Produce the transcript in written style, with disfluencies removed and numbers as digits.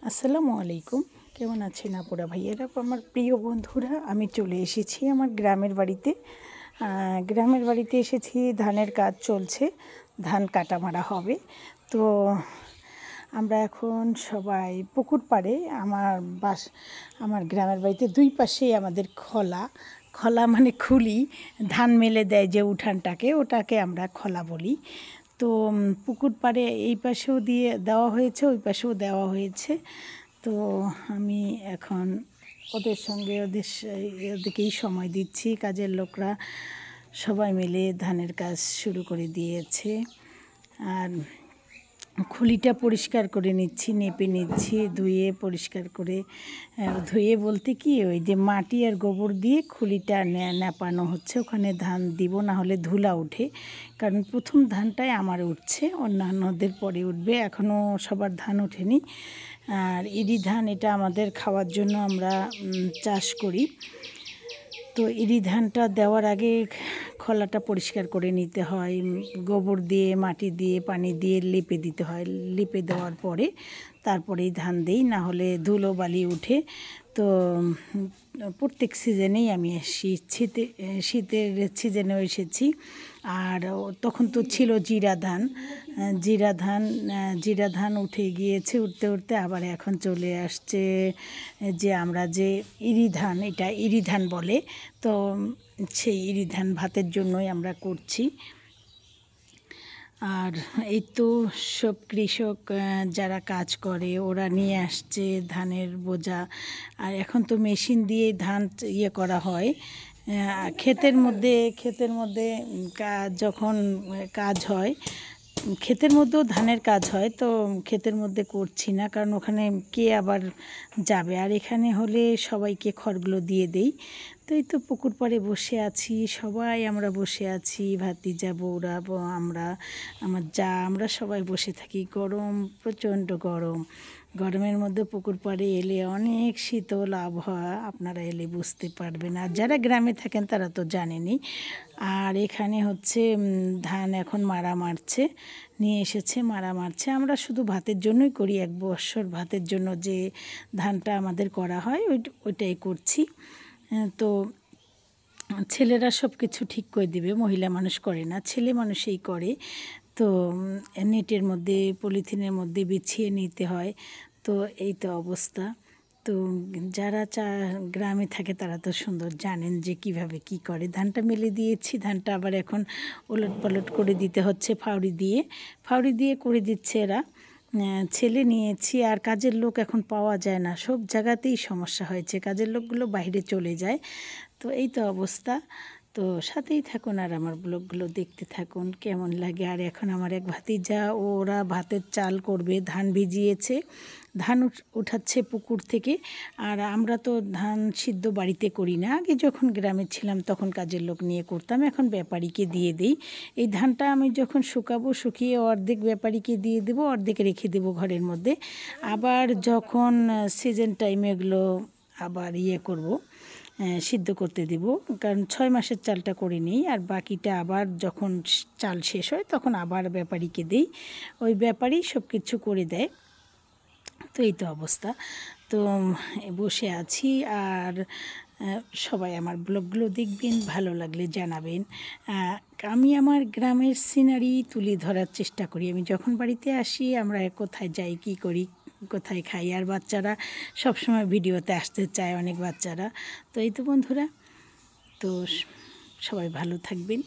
আসসালামু আলাইকুম। কেমন আছেন আপুরা ভাইয়েরা, আমার প্রিয় বন্ধুরা? আমি চলে এসেছি আমার গ্রামের বাড়িতে। গ্রামের বাড়িতে এসেছি, ধানের কাজ চলছে, ধান কাটা মারা হবে। তো আমরা এখন সবাই পুকুর পাড়ে, আমার গ্রামের বাড়িতে দুই পাশেই আমাদের খলা। খলা মানে খুলি, ধান মেলে দেয় যে উঠানটাকে, ওটাকে আমরা খলা বলি। তো পুকুর পাড়ে এই পাশেও দিয়ে দেওয়া হয়েছে, ওই পাশেও দেওয়া হয়েছে। তো আমি এখন ওদেরকেই সময় দিচ্ছি। কাজের লোকরা সবাই মিলে ধানের কাজ শুরু করে দিয়েছে। আর খুলিটা পরিষ্কার করে নিচ্ছি, নেপে নিচ্ছি, ধুয়ে পরিষ্কার করে, ধুয়ে বলতে কি, ওই যে মাটি আর গোবর দিয়ে খুলিটা ন্যাপানো হচ্ছে। ওখানে ধান দিব, না হলে ধুলা ওঠে। কারণ প্রথম ধানটাই আমার উঠছে, অন্যান্যদের পরে উঠবে, এখনও সবার ধান ওঠেনি। আর ইরি ধান, এটা আমাদের খাওয়ার জন্য আমরা চাষ করি। তো ইরি ধানটা দেওয়ার আগে খলাটা পরিষ্কার করে নিতে হয়, গোবর দিয়ে, মাটি দিয়ে, পানি দিয়ে লেপে দিতে হয়। লেপে দেওয়ার পরে তারপরেই ধান দেই, না হলে ধুলো বালি উঠে। তো প্রত্যেক সিজনেই আমি এসেছি, শীতের সিজনেও এসেছি। আর তখন তো ছিল জিরা ধান উঠে গিয়েছে, উঠতে উঠতে আবার এখন চলে আসছে যে আমরা যে ইরি ধান, এটা ইরি ধান বলে। তো সেই ইরি ধান ভাতের জন্যই আমরা করছি। আর এই তো সব কৃষক যারা কাজ করে, ওরা নিয়ে আসছে ধানের বোঝা। আর এখন তো মেশিন দিয়ে ধান করা হয়। ক্ষেতের মধ্যে যখন কাজ হয়, ক্ষেতের মধ্যেও ধানের কাজ হয়। তো ক্ষেতের মধ্যে করছি না, কারণ ওখানে কে আবার যাবে। আর এখানে হলে সবাইকে খড়গুলো দিয়ে দেই। তো এই তো পুকুর পাড়ে বসে আছি, সবাই আমরা বসে আছি, ভাতিজা, বউরা, আমরা সবাই বসে থাকি। গরম, প্রচণ্ড গরম। গরমের মধ্যে পুকুর পাড়ে এলে অনেক শীতল আবহাওয়া, আপনারা এলে বুঝতে পারবেন। আর যারা গ্রামে থাকেন তারা তো জানেনই। আর এখানে হচ্ছে ধান এখন নিয়ে এসেছে, মারছে। আমরা শুধু ভাতের জন্যই করি, 1 বছর ভাতের জন্য যে ধানটা আমাদের করা হয়, ওইটাই করছি। তো ছেলেরা সব কিছু ঠিক করে দিবে, মহিলা মানুষ করে না, ছেলে মানুষই করে। তো নেটের মধ্যে, পলিথিনের মধ্যে বিছিয়ে নিতে হয়। তো এই তো অবস্থা। তো যারা গ্রামে থাকে তারা তো সুন্দর জানেন যে কিভাবে কি করে। ধানটা মেলে দিয়েছি, ধানটা আবার এখন ওলট পালট করে দিতে হচ্ছে ফাউড়ি দিয়ে করে দিচ্ছে এরা। ছেলে নিয়েছি। আর কাজের লোক এখন পাওয়া যায় না, সব জায়গাতেই সমস্যা হয়েছে, কাজের লোকগুলো বাইরে চলে যায়। তো এই তো অবস্থা। তো সাথেই থাকুন আর আমার ব্লগগুলো দেখতে থাকুন, কেমন লাগে। আর এখন আমার এক ভাতিজা, ওরা ভাতের চাল করবে, ধান ভিজিয়েছে, ধান উঠাচ্ছে পুকুর থেকে। আর আমরা তো ধান সিদ্ধ বাড়িতে করি না, আগে যখন গ্রামে ছিলাম তখন কাজের লোক নিয়ে করতাম, এখন ব্যাপারীকে দিয়ে দিই। এই ধানটা আমি যখন শুকিয়ে অর্ধেক ব্যাপারীকে দিয়ে দেবো, অর্ধেক রেখে দেবো ঘরের মধ্যে। আবার যখন সিজন টাইমে এগুলো আবার করব, সিদ্ধ করতে দেব। কারণ 6 মাসের চালটা করে নিই, আর বাকিটা আবার যখন চাল শেষ হয় তখন আবার ব্যাপারীকে দিই, ওই ব্যাপারী সব কিছু করে দেয়। তো এই তো অবস্থা। তো বসে আছি। আর সবাই আমার ব্লগগুলো দেখবেন, ভালো লাগলে জানাবেন। আমি আমার গ্রামের সিনারি তুলে ধরার চেষ্টা করি। আমি যখন বাড়িতে আসি, আমরা কোথায় যাই, কী করি, কোথায় খাই। আর বাচ্চারা সবসময় ভিডিওতে আসতে চায়, অনেক বাচ্চারা। তো এই তো বন্ধুরা, তো সবাই ভালো থাকবেন।